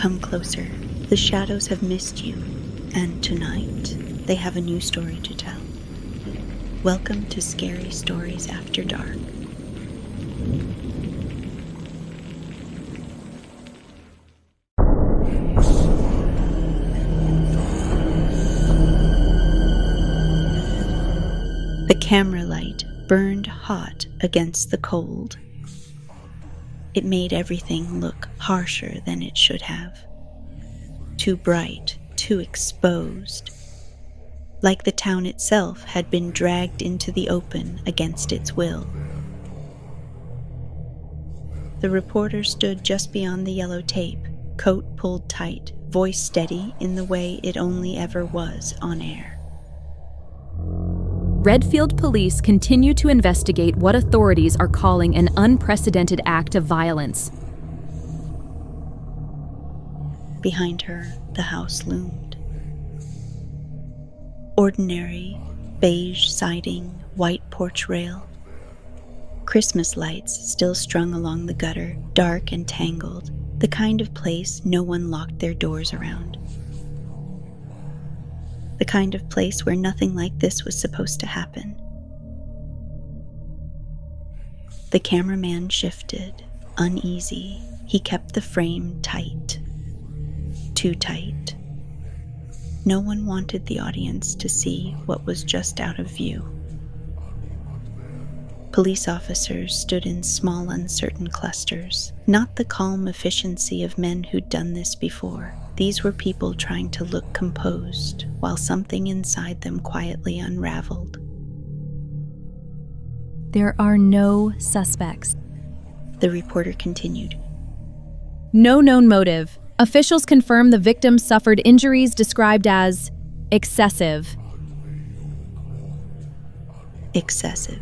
Come closer. The shadows have missed you, and tonight they have a new story to tell. Welcome to Scary Stories After Dark. The camera light burned hot against the cold. It made everything look harsher than it should have. Too bright, too exposed. Like the town itself had been dragged into the open against its will. The reporter stood just beyond the yellow tape, coat pulled tight, voice steady in the way it only ever was on air. Redfield police continue to investigate what authorities are calling an unprecedented act of violence. Behind her, the house loomed. Ordinary, beige siding, white porch rail. Christmas lights still strung along the gutter, dark and tangled, the kind of place no one locked their doors around. The kind of place where nothing like this was supposed to happen. The cameraman shifted, uneasy. He kept the frame tight. Too tight. No one wanted the audience to see what was just out of view. Police officers stood in small, uncertain clusters, not the calm efficiency of men who'd done this before. These were people trying to look composed, while something inside them quietly unraveled. There are no suspects, The reporter continued. no known motive. Officials confirm the victim suffered injuries described as excessive. Excessive.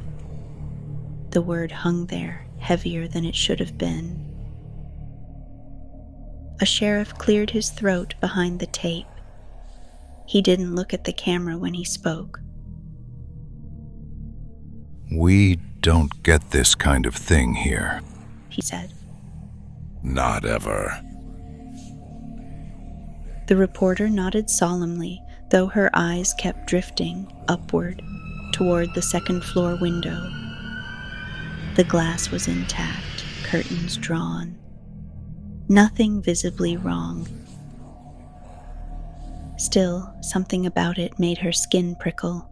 The word hung there, heavier than it should have been. A sheriff cleared his throat behind the tape. He didn't look at the camera when he spoke. We don't get this kind of thing here. He said. Not ever. The reporter nodded solemnly, though her eyes kept drifting upward toward the second-floor window. The glass was intact, curtains drawn. Nothing visibly wrong. Still, something about it made her skin prickle.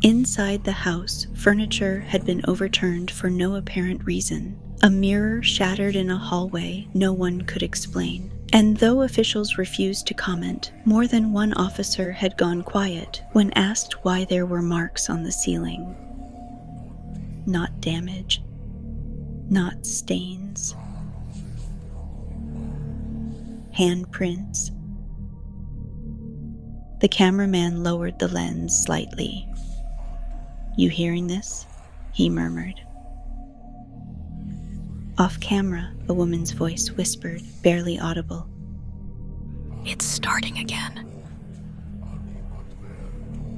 Inside the house, furniture had been overturned for no apparent reason. A mirror shattered in a hallway no one could explain. And though officials refused to comment, more than one officer had gone quiet when asked why there were marks on the ceiling. Not damage. Not stains. Handprints. The cameraman lowered the lens slightly. "You hearing this?" he murmured. Off camera, a woman's voice whispered, barely audible. It's starting again.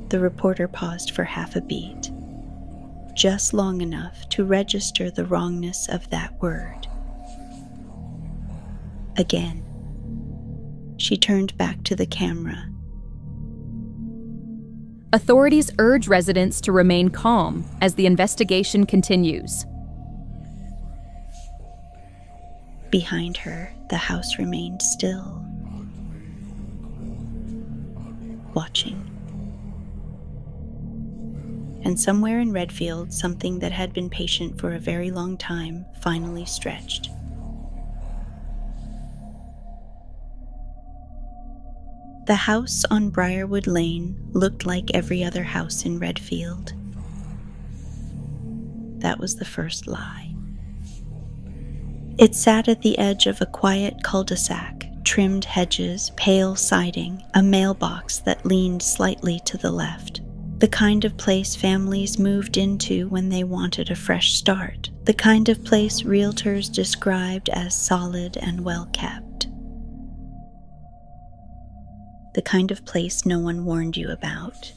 The reporter paused for half a beat, just long enough to register the wrongness of that word. Again, she turned back to the camera. Authorities urge residents to remain calm as the investigation continues. Behind her, the house remained still, watching. And somewhere in Redfield, something that had been patient for a very long time finally stretched. The house on Briarwood Lane looked like every other house in Redfield. That was the first lie. It sat at the edge of a quiet cul-de-sac, trimmed hedges, pale siding, a mailbox that leaned slightly to the left. The kind of place families moved into when they wanted a fresh start. The kind of place realtors described as solid and well-kept. The kind of place no one warned you about.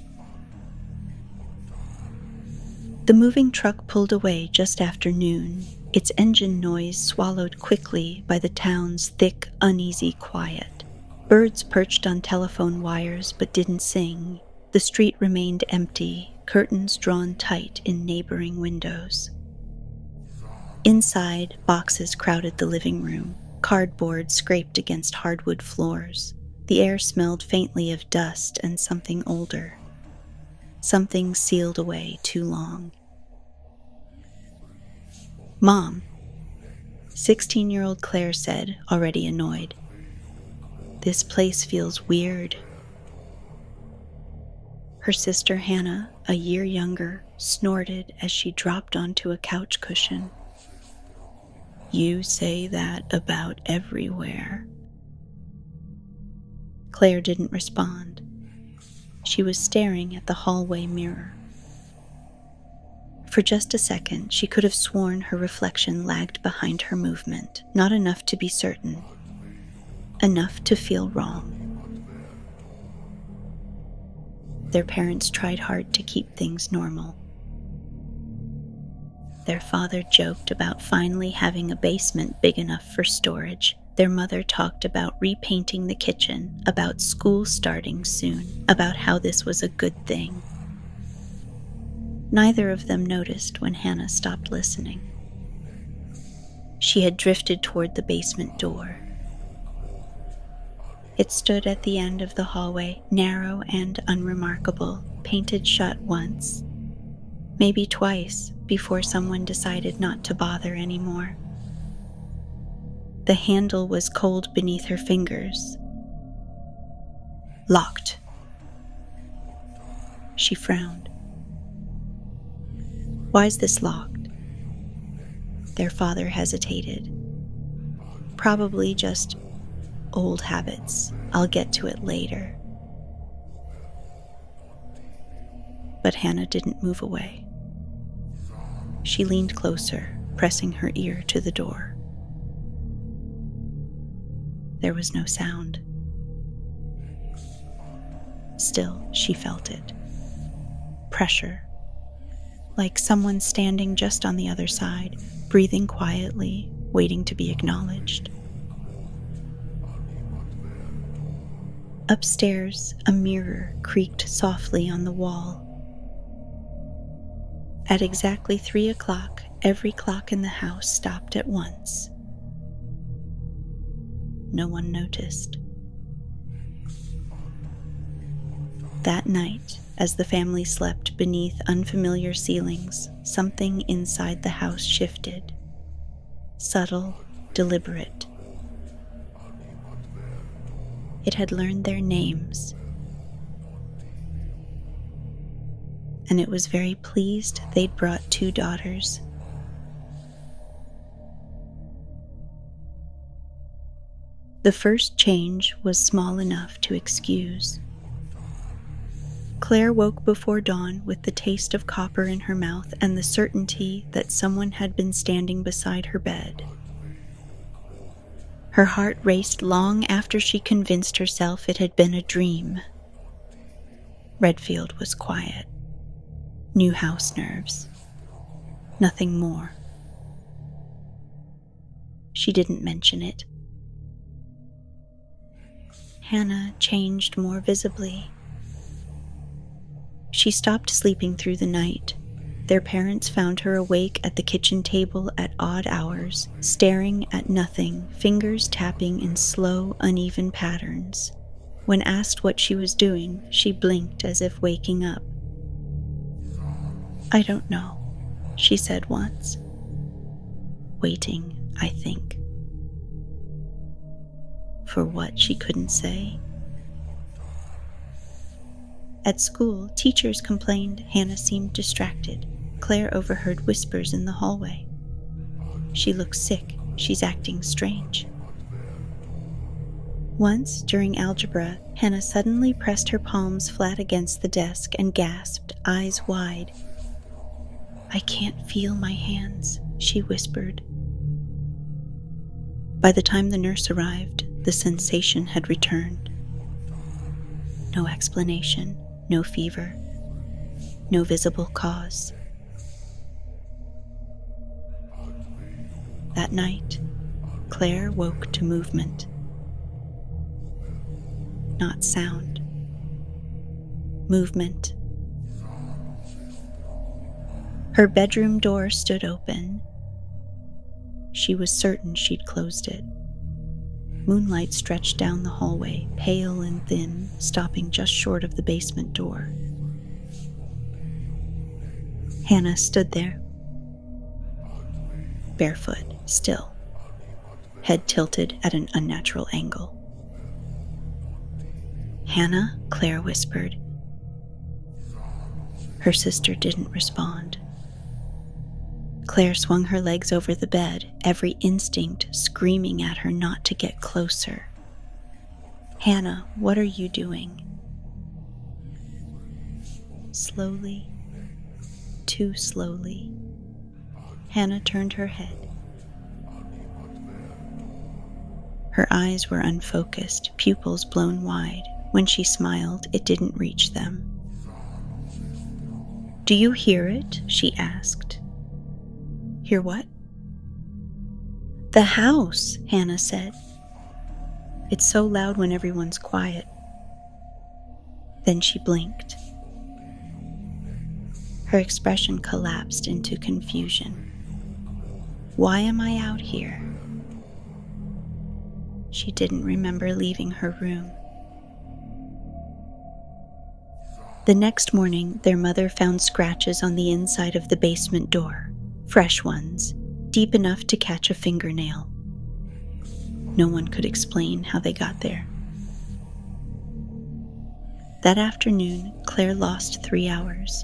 The moving truck pulled away just after noon. its engine noise swallowed quickly by the town's thick, uneasy quiet. Birds perched on telephone wires but didn't sing. The street remained empty, curtains drawn tight in neighboring windows. Inside, boxes crowded the living room. Cardboard scraped against hardwood floors. The air smelled faintly of dust and something older. Something sealed away too long. "Mom," 16-year-old Claire said, already annoyed. "This place feels weird." Her sister Hannah, a year younger, snorted as she dropped onto a couch cushion. "You say that about everywhere." Claire didn't respond. She was staring at the hallway mirror. For just a second, she could have sworn her reflection lagged behind her movement, not enough to be certain, enough to feel wrong. Their parents tried hard to keep things normal. Their father joked about finally having a basement big enough for storage. Their mother talked about repainting the kitchen, about school starting soon, about how this was a good thing. Neither of them noticed when Hannah stopped listening. She had drifted toward the basement door. It stood at the end of the hallway, narrow and unremarkable, painted shut once, maybe twice, before someone decided not to bother anymore. The handle was cold beneath her fingers. Locked. She frowned. "Why's this locked?" Their father hesitated. "Probably just old habits. I'll get to it later." But Hannah didn't move away. She leaned closer, pressing her ear to the door. There was no sound. Still, she felt it. Pressure. Like someone standing just on the other side, breathing quietly, waiting to be acknowledged. Upstairs, a mirror creaked softly on the wall. At exactly 3 o'clock, every clock in the house stopped at once. No one noticed. That night, as the family slept beneath unfamiliar ceilings, something inside the house shifted. Subtle, deliberate. It had learned their names, and it was very pleased they'd brought 2 daughters. The first change was small enough to excuse. Claire woke before dawn with the taste of copper in her mouth and the certainty that someone had been standing beside her bed. Her heart raced long after she convinced herself it had been a dream. Redfield was quiet. New house nerves. Nothing more. She didn't mention it. Hannah changed more visibly. She stopped sleeping through the night. Their parents found her awake at the kitchen table at odd hours, staring at nothing, fingers tapping in slow, uneven patterns. When asked what she was doing, she blinked as if waking up. "I don't know," she said once. "Waiting, I think." For what she couldn't say. At school, teachers complained Hannah seemed distracted. Claire overheard whispers in the hallway. "She looks sick. She's acting strange." Once, during algebra, Hannah suddenly pressed her palms flat against the desk and gasped, eyes wide. "I can't feel my hands," she whispered. By the time the nurse arrived, the sensation had returned. No explanation, no fever, no visible cause. That night, Claire woke to movement. Not sound. Movement. Her bedroom door stood open. She was certain she'd closed it. Moonlight stretched down the hallway, pale and thin, stopping just short of the basement door. Hannah stood there, barefoot, still, head tilted at an unnatural angle. "Hannah?" Claire whispered. Her sister didn't respond. Claire swung her legs over the bed, every instinct screaming at her not to get closer. "Hannah, what are you doing?" Slowly, too slowly, Hannah turned her head. Her eyes were unfocused, pupils blown wide. When she smiled, it didn't reach them. "Do you hear it?" she asked. "Hear what?" "The house," Hannah said. "It's so loud when everyone's quiet." Then she blinked. Her expression collapsed into confusion. "Why am I out here?" She didn't remember leaving her room. The next morning, their mother found scratches on the inside of the basement door, fresh ones, deep enough to catch a fingernail. No one could explain how they got there. That afternoon, Claire lost 3 hours.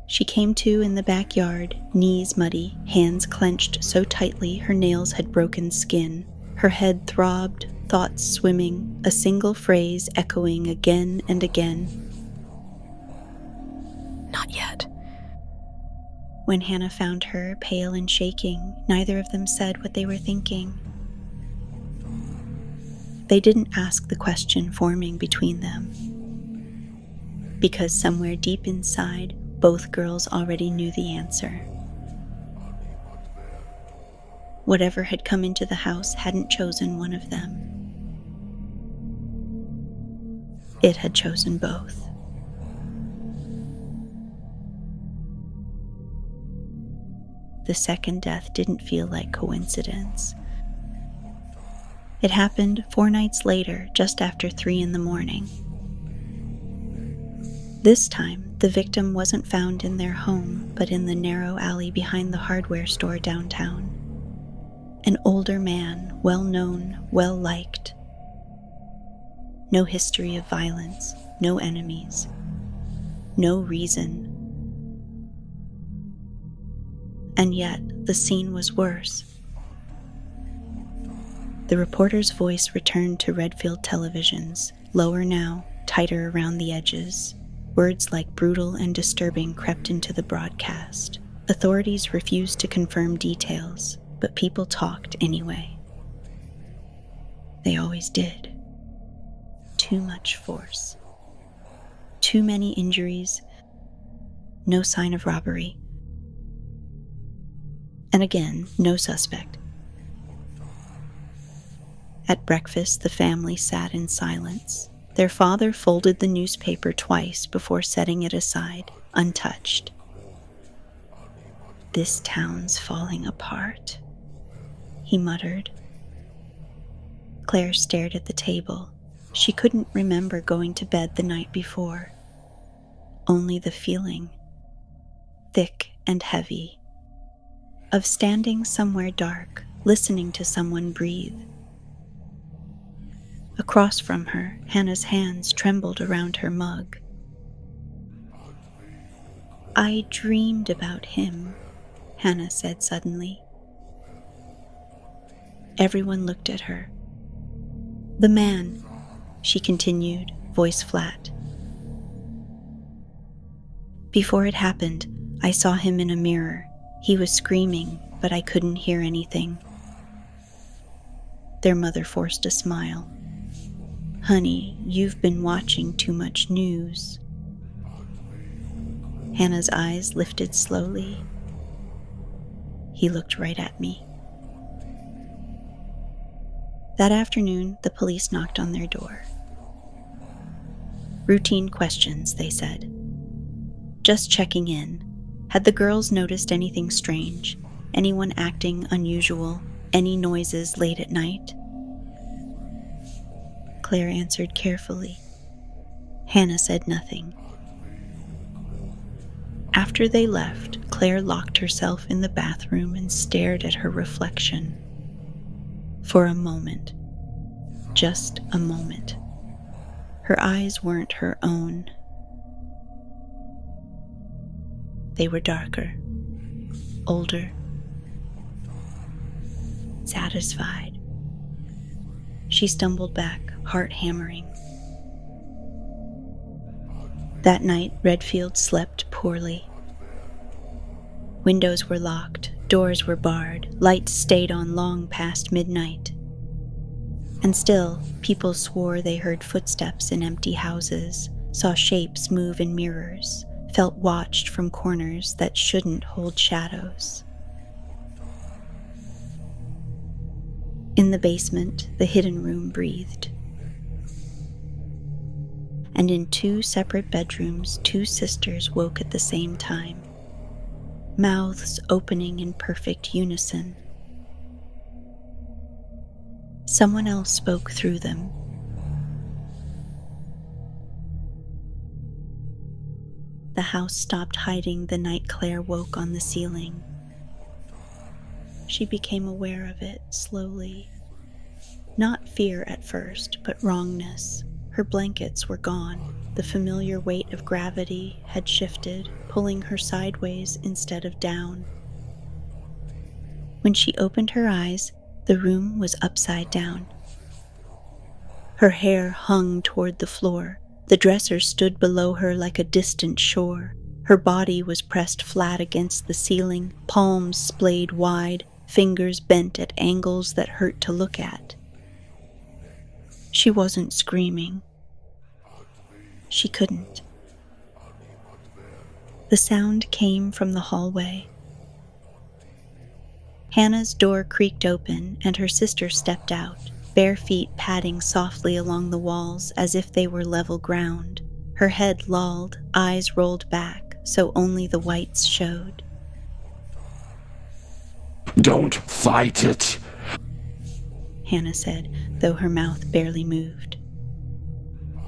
She came to in the backyard, knees muddy, hands clenched so tightly her nails had broken skin. Her head throbbed, thoughts swimming, a single phrase echoing again and again. Not yet. When Hannah found her, pale and shaking, neither of them said what they were thinking. They didn't ask the question forming between them, because somewhere deep inside, both girls already knew the answer. Whatever had come into the house hadn't chosen one of them. It had chosen both. The second death didn't feel like coincidence. It happened 4 nights later, just after 3 a.m. This time, the victim wasn't found in their home, but in the narrow alley behind the hardware store downtown. An older man, well-known, well-liked. No history of violence, no enemies, no reason. And yet, the scene was worse. The reporter's voice returned to Redfield televisions, lower now, tighter around the edges. Words like brutal and disturbing crept into the broadcast. Authorities refused to confirm details, but people talked anyway. They always did. Too much force. Too many injuries. No sign of robbery. And again, no suspect. At breakfast, the family sat in silence. Their father folded the newspaper twice before setting it aside, untouched. "This town's falling apart," he muttered. Claire stared at the table. She couldn't remember going to bed the night before. Only the feeling, thick and heavy, of standing somewhere dark, listening to someone breathe. Across from her, Hannah's hands trembled around her mug. "I dreamed about him," Hannah said suddenly. Everyone looked at her. "The man," she continued, voice flat. "Before it happened, I saw him in a mirror. He was screaming, but I couldn't hear anything." Their mother forced a smile. "Honey, you've been watching too much news." Hannah's eyes lifted slowly. He looked right at me. That afternoon, the police knocked on their door. Routine questions, they said. Just checking in. Had the girls noticed anything strange? Anyone acting unusual? Any noises late at night? Claire answered carefully. Hannah said nothing. After they left, Claire locked herself in the bathroom and stared at her reflection. For a moment. Just a moment. Her eyes weren't her own. They were darker, older, satisfied. She stumbled back, heart hammering. That night, Redfield slept poorly. Windows were locked, doors were barred, lights stayed on long past midnight. And still, people swore they heard footsteps in empty houses, saw shapes move in mirrors, felt watched from corners that shouldn't hold shadows. In the basement, the hidden room breathed. And in 2 separate bedrooms, 2 sisters woke at the same time, mouths opening in perfect unison. Someone else spoke through them. The house stopped hiding the night Claire woke on the ceiling. She became aware of it slowly. Not fear at first, but wrongness. Her blankets were gone. The familiar weight of gravity had shifted, pulling her sideways instead of down. When she opened her eyes, the room was upside down. Her hair hung toward the floor. The dresser stood below her like a distant shore. Her body was pressed flat against the ceiling, palms splayed wide, fingers bent at angles that hurt to look at. She wasn't screaming. She couldn't. The sound came from the hallway. Hannah's door creaked open, and her sister stepped out, bare feet padding softly along the walls as if they were level ground. Her head lolled, eyes rolled back, so only the whites showed. "Don't fight it," Hannah said, though her mouth barely moved.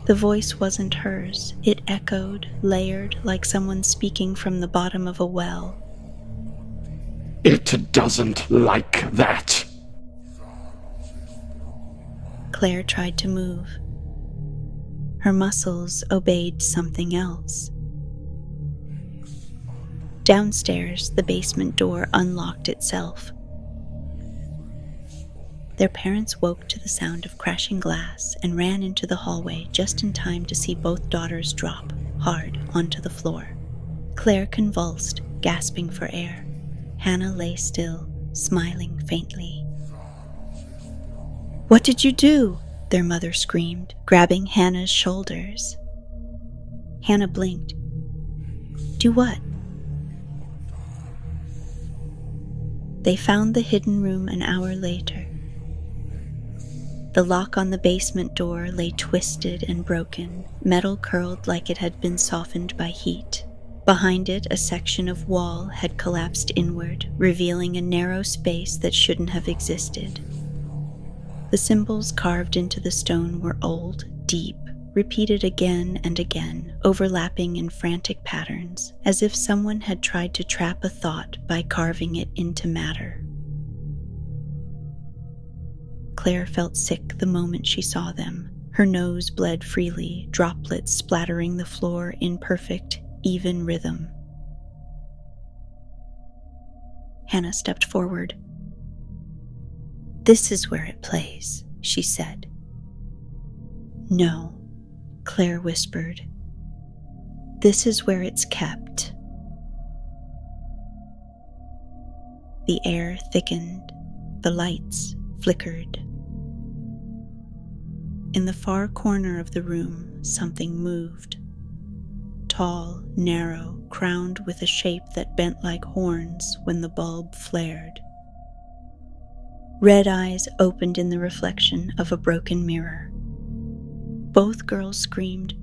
The voice wasn't hers. It echoed, layered, like someone speaking from the bottom of a well. "It doesn't like that." Claire tried to move. Her muscles obeyed something else. Downstairs, the basement door unlocked itself. Their parents woke to the sound of crashing glass and ran into the hallway just in time to see both daughters drop, hard, onto the floor. Claire convulsed, gasping for air. Hannah lay still, smiling faintly. "What did you do?" their mother screamed, grabbing Hannah's shoulders. Hannah blinked. "Do what?" They found the hidden room an hour later. The lock on the basement door lay twisted and broken, metal curled like it had been softened by heat. Behind it, a section of wall had collapsed inward, revealing a narrow space that shouldn't have existed. The symbols carved into the stone were old, deep, repeated again and again, overlapping in frantic patterns, as if someone had tried to trap a thought by carving it into matter. Claire felt sick the moment she saw them. Her nose bled freely, droplets splattering the floor in perfect, even rhythm. Hannah stepped forward. "This is where it plays," she said. "No," Claire whispered. "This is where it's kept." The air thickened. The lights flickered. In the far corner of the room, something moved. tall, narrow, crowned with a shape that bent like horns when the bulb flared. Red eyes opened in the reflection of a broken mirror. Both girls screamed.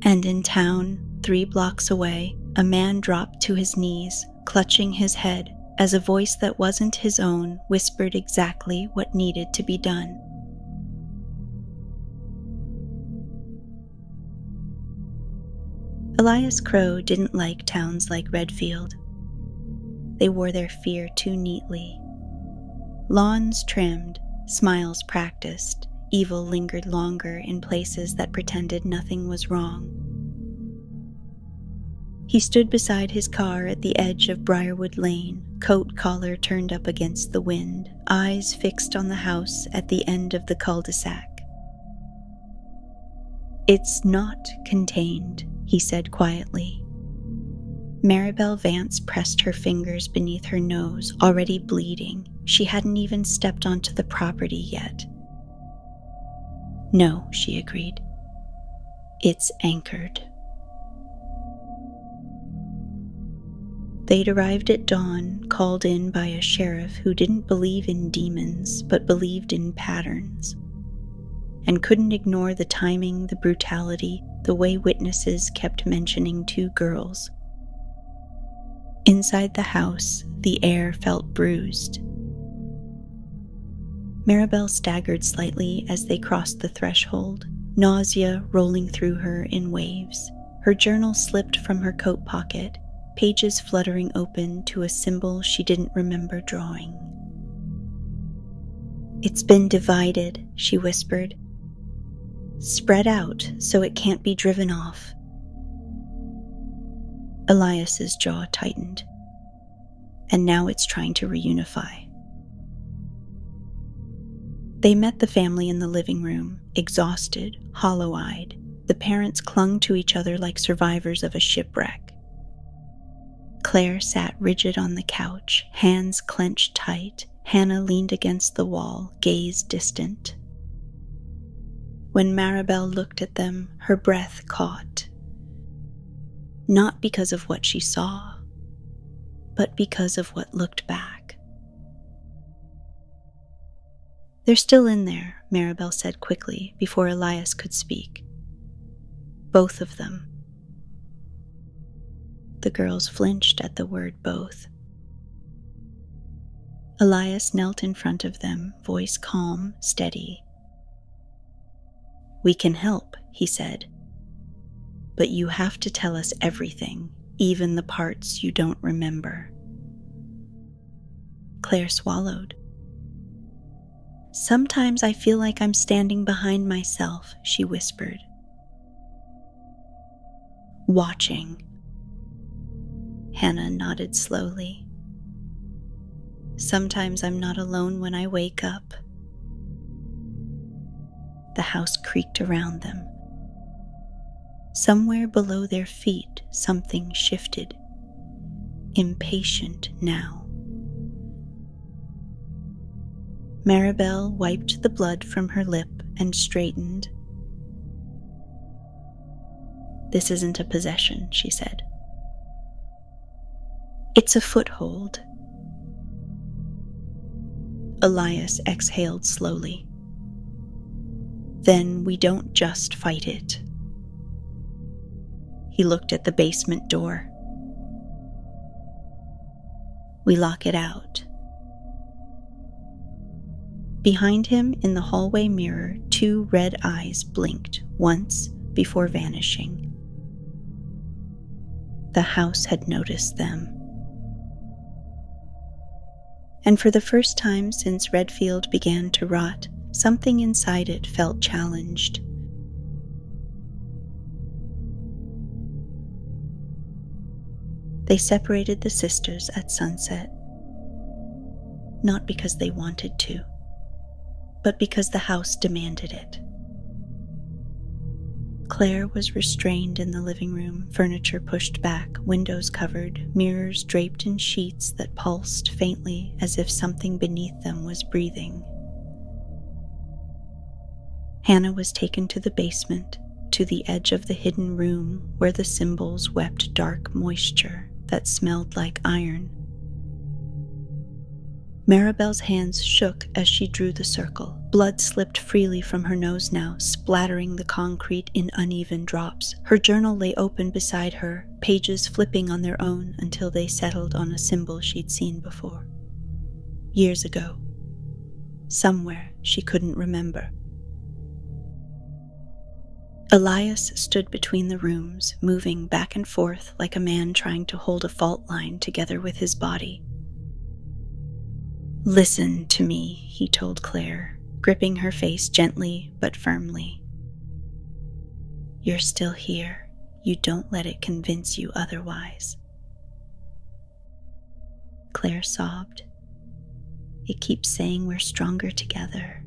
And in town, 3 blocks away, a man dropped to his knees, clutching his head, as a voice that wasn't his own whispered exactly what needed to be done. Elias Crow didn't like towns like Redfield. They wore their fear too neatly. Lawns trimmed, smiles practiced, evil lingered longer in places that pretended nothing was wrong. He stood beside his car at the edge of Briarwood Lane, coat collar turned up against the wind, eyes fixed on the house at the end of the cul-de-sac. "It's not contained," he said quietly. Maribel Vance pressed her fingers beneath her nose, already bleeding. She hadn't even stepped onto the property yet. "No," she agreed. "It's anchored." They'd arrived at dawn, called in by a sheriff who didn't believe in demons, but believed in patterns, and couldn't ignore the timing, the brutality, the way witnesses kept mentioning 2 girls. Inside the house, the air felt bruised. Maribel staggered slightly as they crossed the threshold, nausea rolling through her in waves. Her journal slipped from her coat pocket, pages fluttering open to a symbol she didn't remember drawing. "It's been divided," she whispered. "Spread out so it can't be driven off." Elias's jaw tightened. "And now it's trying to reunify." They met the family in the living room, exhausted, hollow-eyed. The parents clung to each other like survivors of a shipwreck. Claire sat rigid on the couch, hands clenched tight. Hannah leaned against the wall, gaze distant. When Maribel looked at them, her breath caught. Not because of what she saw, but because of what looked back. "They're still in there," Maribel said quickly before Elias could speak. "Both of them." The girls flinched at the word both. Elias knelt in front of them, voice calm, steady. "We can help," he said. "But you have to tell us everything, even the parts you don't remember." Claire swallowed. "Sometimes I feel like I'm standing behind myself," she whispered. "Watching." Hannah nodded slowly. "Sometimes I'm not alone when I wake up." The house creaked around them. Somewhere below their feet, something shifted. Impatient now. Maribel wiped the blood from her lip and straightened. "This isn't a possession," she said. "It's a foothold." Elias exhaled slowly. "Then we don't just fight it." He looked at the basement door. "We lock it out." Behind him, in the hallway mirror, 2 red eyes blinked once before vanishing. The house had noticed them. And for the first time since Redfield began to rot, something inside it felt challenged. They separated the sisters at sunset, not because they wanted to, but because the house demanded it. Claire was restrained in the living room, furniture pushed back, windows covered, mirrors draped in sheets that pulsed faintly as if something beneath them was breathing. Hannah was taken to the basement, to the edge of the hidden room where the symbols wept dark moisture that smelled like iron. Maribel's hands shook as she drew the circle. Blood slipped freely from her nose now, splattering the concrete in uneven drops. Her journal lay open beside her, pages flipping on their own until they settled on a symbol she'd seen before. Years ago. Somewhere she couldn't remember. Elias stood between the rooms, moving back and forth like a man trying to hold a fault line together with his body. "Listen to me," he told Claire, gripping her face gently but firmly. "You're still here. You don't let it convince you otherwise." Claire sobbed. "It keeps saying we're stronger together."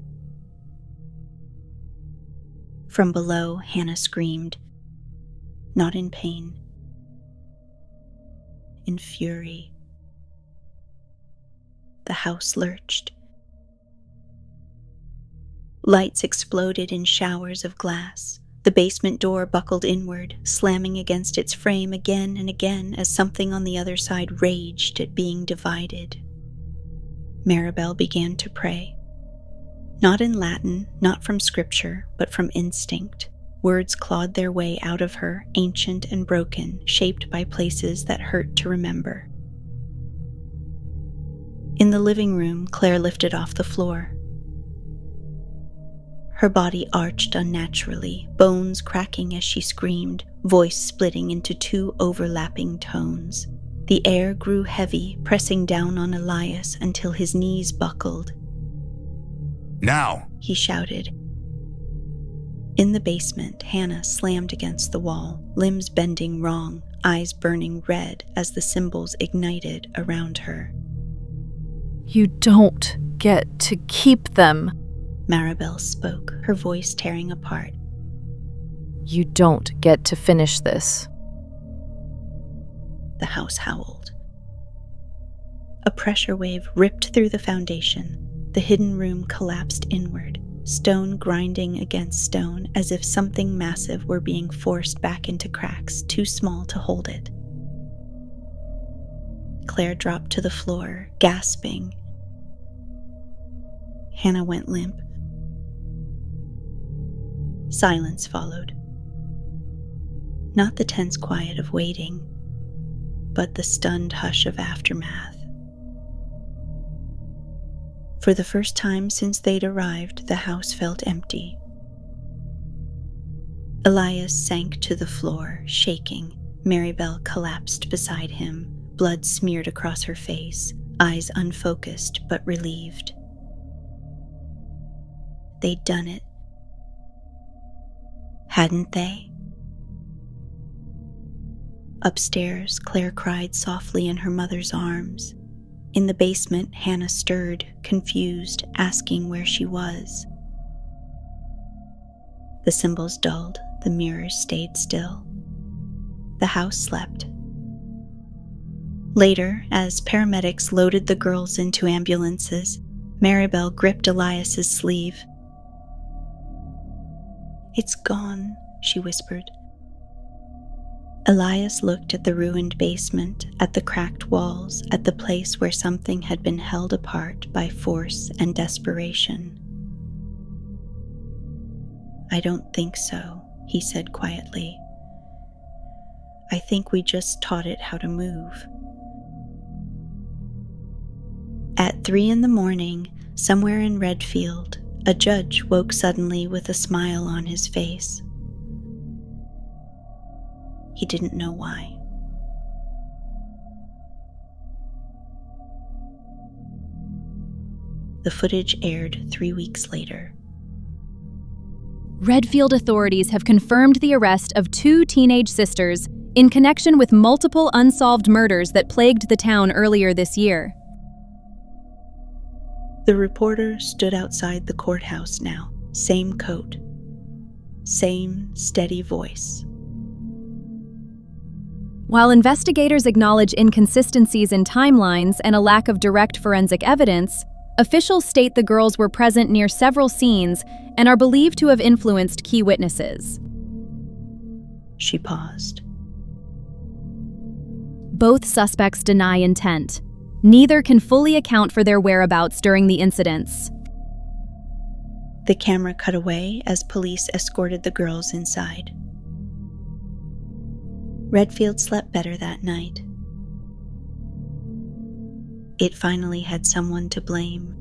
From below, Hannah screamed, not in pain, in fury. The house lurched. Lights exploded in showers of glass. The basement door buckled inward, slamming against its frame again and again as something on the other side raged at being divided. Maribel began to pray. Not in Latin, not from scripture, but from instinct. Words clawed their way out of her, ancient and broken, shaped by places that hurt to remember. In the living room, Claire lifted off the floor. Her body arched unnaturally, bones cracking as she screamed, voice splitting into two overlapping tones. The air grew heavy, pressing down on Elias until his knees buckled. "Now!" he shouted. In the basement, Hannah slammed against the wall, limbs bending wrong, eyes burning red as the symbols ignited around her. "You don't get to keep them," Maribel spoke, her voice tearing apart. "You don't get to finish this." The house howled. A pressure wave ripped through the foundation. The hidden room collapsed inward, stone grinding against stone as if something massive were being forced back into cracks too small to hold it. Claire dropped to the floor, gasping. Hannah went limp. Silence followed. Not the tense quiet of waiting, but the stunned hush of aftermath. For the first time since they'd arrived, the house felt empty. Elias sank to the floor, shaking. Maribel collapsed beside him, blood smeared across her face, eyes unfocused but relieved. They'd done it. Hadn't they? Upstairs, Claire cried softly in her mother's arms. In the basement, Hannah stirred, confused, asking where she was. The symbols dulled, the mirrors stayed still. The house slept. Later, as paramedics loaded the girls into ambulances, Maribel gripped Elias's sleeve. "It's gone," she whispered. Elias looked at the ruined basement, at the cracked walls, at the place where something had been held apart by force and desperation. "I don't think so," he said quietly. "I think we just taught it how to move." At 3 a.m, somewhere in Redfield, a judge woke suddenly with a smile on his face. He didn't know why. The footage aired 3 weeks later. Redfield authorities have confirmed the arrest of 2 teenage sisters in connection with multiple unsolved murders that plagued the town earlier this year. The reporter stood outside the courthouse now, same coat, same steady voice. While investigators acknowledge inconsistencies in timelines and a lack of direct forensic evidence, officials state the girls were present near several scenes and are believed to have influenced key witnesses. She paused. Both suspects deny intent. Neither can fully account for their whereabouts during the incidents. The camera cut away as police escorted the girls inside. Redfield slept better that night. It finally had someone to blame.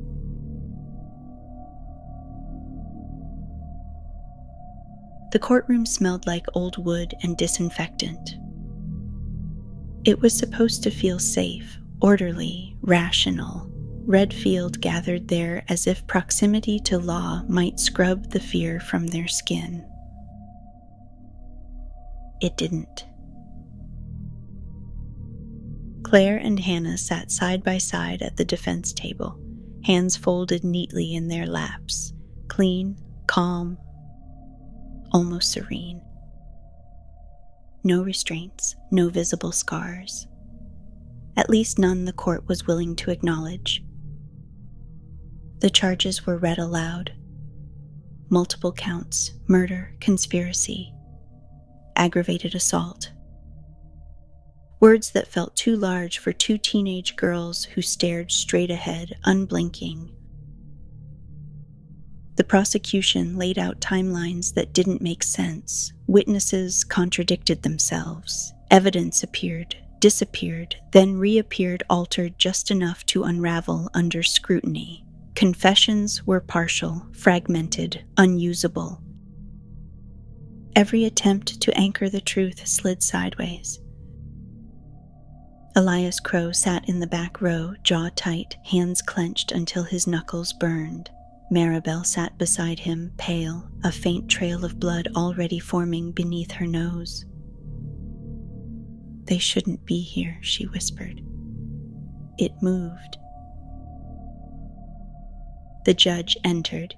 The courtroom smelled like old wood and disinfectant. It was supposed to feel safe, orderly, rational. Redfield gathered there as if proximity to law might scrub the fear from their skin. It didn't. Claire and Hannah sat side by side at the defense table, hands folded neatly in their laps, clean, calm, almost serene. No restraints, no visible scars. At least none the court was willing to acknowledge. The charges were read aloud. Multiple counts: murder, conspiracy, aggravated assault. Words that felt too large for two teenage girls who stared straight ahead, unblinking. The prosecution laid out timelines that didn't make sense. Witnesses contradicted themselves. Evidence appeared, disappeared, then reappeared altered just enough to unravel under scrutiny. Confessions were partial, fragmented, unusable. Every attempt to anchor the truth slid sideways. Elias Crow sat in the back row, jaw tight, hands clenched until his knuckles burned. Maribel sat beside him, pale, a faint trail of blood already forming beneath her nose. "They shouldn't be here," she whispered. It moved. The judge entered.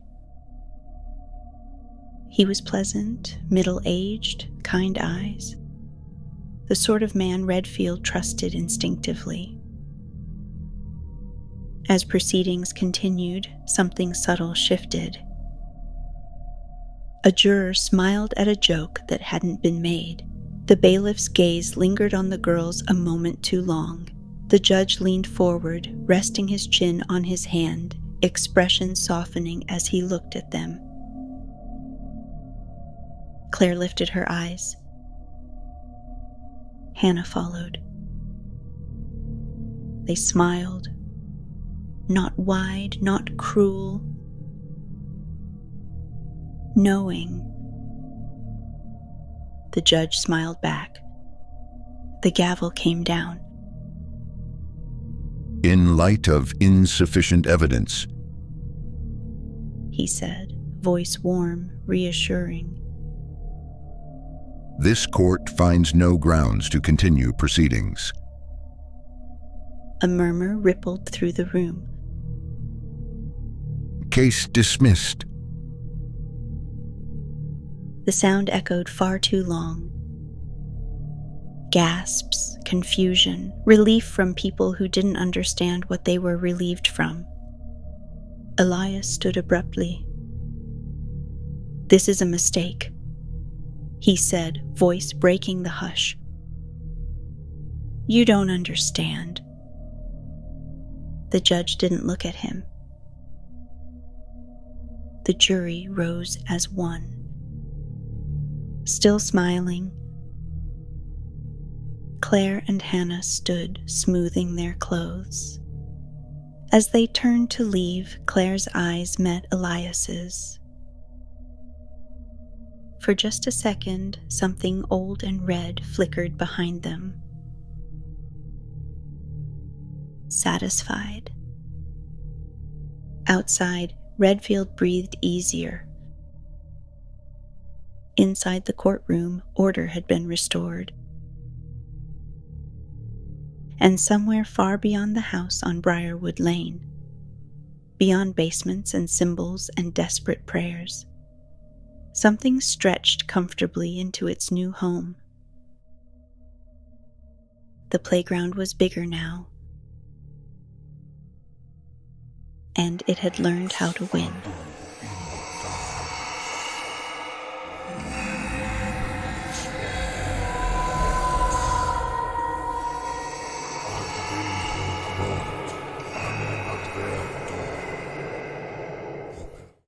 He was pleasant, middle-aged, kind eyes. The sort of man Redfield trusted instinctively. As proceedings continued, something subtle shifted. A juror smiled at a joke that hadn't been made. The bailiff's gaze lingered on the girls a moment too long. The judge leaned forward, resting his chin on his hand, expression softening as he looked at them. Claire lifted her eyes. Hannah followed. They smiled. Not wide, not cruel. Knowing. The judge smiled back. The gavel came down. In light of insufficient evidence, he said, voice warm, reassuring. This court finds no grounds to continue proceedings. A murmur rippled through the room. Case dismissed. The sound echoed far too long. Gasps, confusion, relief from people who didn't understand what they were relieved from. Elias stood abruptly. "This is a mistake," he said, voice breaking the hush. "You don't understand." The judge didn't look at him. The jury rose as one. Still smiling, Claire and Hannah stood smoothing their clothes. As they turned to leave, Claire's eyes met Elias's. For just a second, something old and red flickered behind them. Satisfied. Outside, Redfield breathed easier. Inside the courtroom, order had been restored. And somewhere far beyond the house on Briarwood Lane, beyond basements and symbols and desperate prayers, something stretched comfortably into its new home. The playground was bigger now, and it had learned how to win.